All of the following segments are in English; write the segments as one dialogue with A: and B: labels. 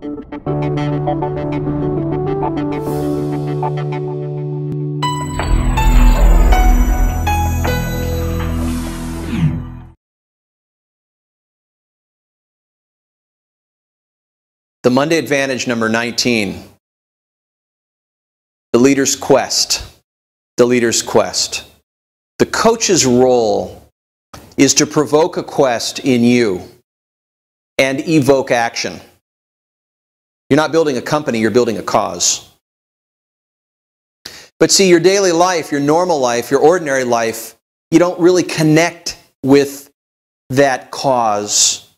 A: The Monday Advantage number 19. The leader's quest. The leader's quest. The coach's role is to provoke a quest in you and evoke action. You're not building a company, you're building a cause. But see, your daily life, your normal life, your ordinary life, you don't really connect with that cause.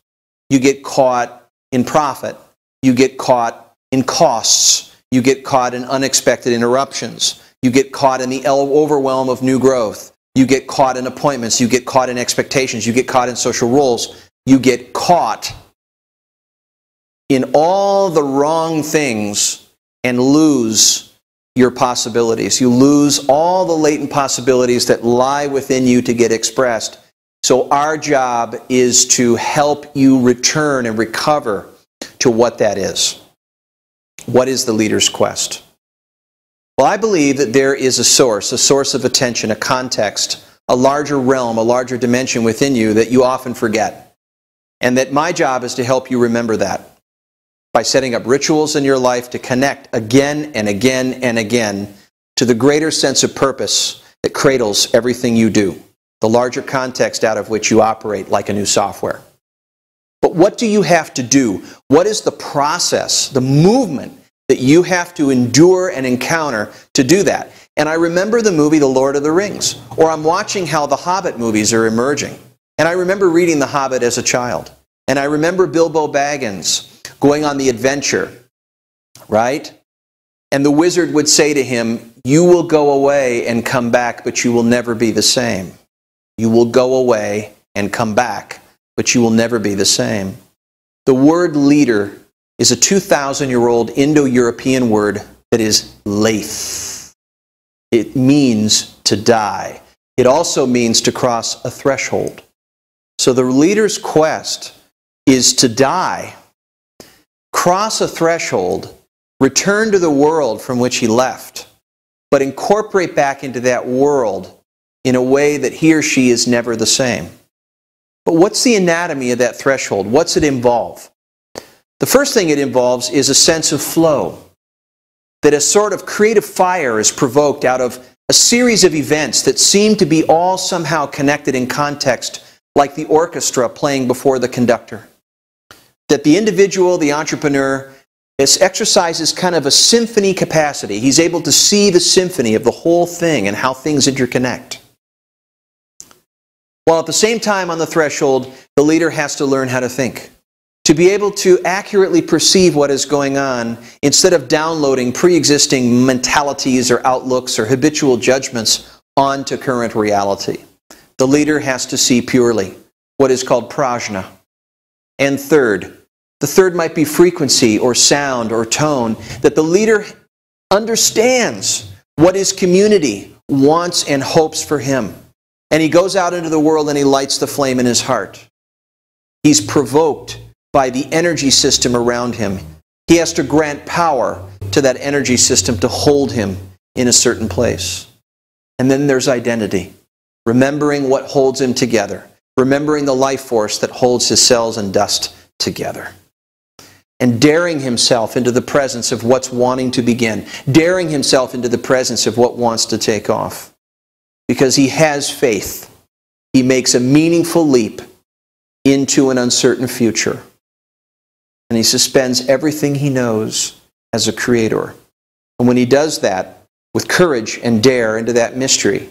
A: You get caught in profit. You get caught in costs. You get caught in unexpected interruptions. You get caught in the overwhelm of new growth. You get caught in appointments. You get caught in expectations. You get caught in social roles. You get caught in all the wrong things and lose your possibilities. You lose all the latent possibilities that lie within you to get expressed. So our job is to help you return and recover to what that is. What is the leader's quest? Well, I believe that there is a source of attention, a context, a larger realm, a larger dimension within you that you often forget. And that my job is to help you remember that by setting up rituals in your life to connect again and again and again to the greater sense of purpose that cradles everything you do, the larger context out of which you operate like a new software. But what do you have to do? What is the process, the movement that you have to endure and encounter to do that? And I remember the movie The Lord of the Rings, or I'm watching how the Hobbit movies are emerging. And I remember reading The Hobbit as a child. And I remember Bilbo Baggins going on the adventure, right? And the wizard would say to him, "You will go away and come back, but you will never be the same. You will go away and come back, but you will never be the same." The word leader is a 2,000-year-old Indo-European word that is leith. It means to die. It also means to cross a threshold. So the leader's quest is to die, cross a threshold, return to the world from which he left, but incorporate back into that world in a way that he or she is never the same. But what's the anatomy of that threshold? What's it involve? The first thing it involves is a sense of flow. That a sort of creative fire is provoked out of a series of events that seem to be all somehow connected in context, like the orchestra playing before the conductor. That the individual, the entrepreneur, exercises kind of a symphony capacity. He's able to see the symphony of the whole thing and how things interconnect. While at the same time on the threshold, the leader has to learn how to think. To be able to accurately perceive what is going on instead of downloading pre-existing mentalities or outlooks or habitual judgments onto current reality. The leader has to see purely, what is called prajna. And third, the third might be frequency or sound or tone, that the leader understands what his community wants and hopes for him. And he goes out into the world and he lights the flame in his heart. He's provoked by the energy system around him. He has to grant power to that energy system to hold him in a certain place. And then there's identity. Remembering what holds him together. Remembering the life force that holds his cells and dust together. And daring himself into the presence of what's wanting to begin. Daring himself into the presence of what wants to take off. Because he has faith. He makes a meaningful leap into an uncertain future. And he suspends everything he knows as a creator. And when he does that with courage and dare into that mystery,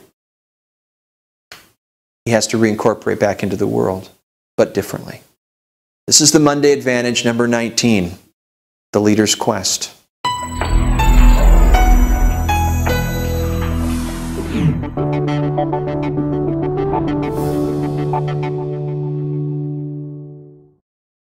A: he has to reincorporate back into the world, but differently. This is the Monday Advantage number 19, the leader's quest.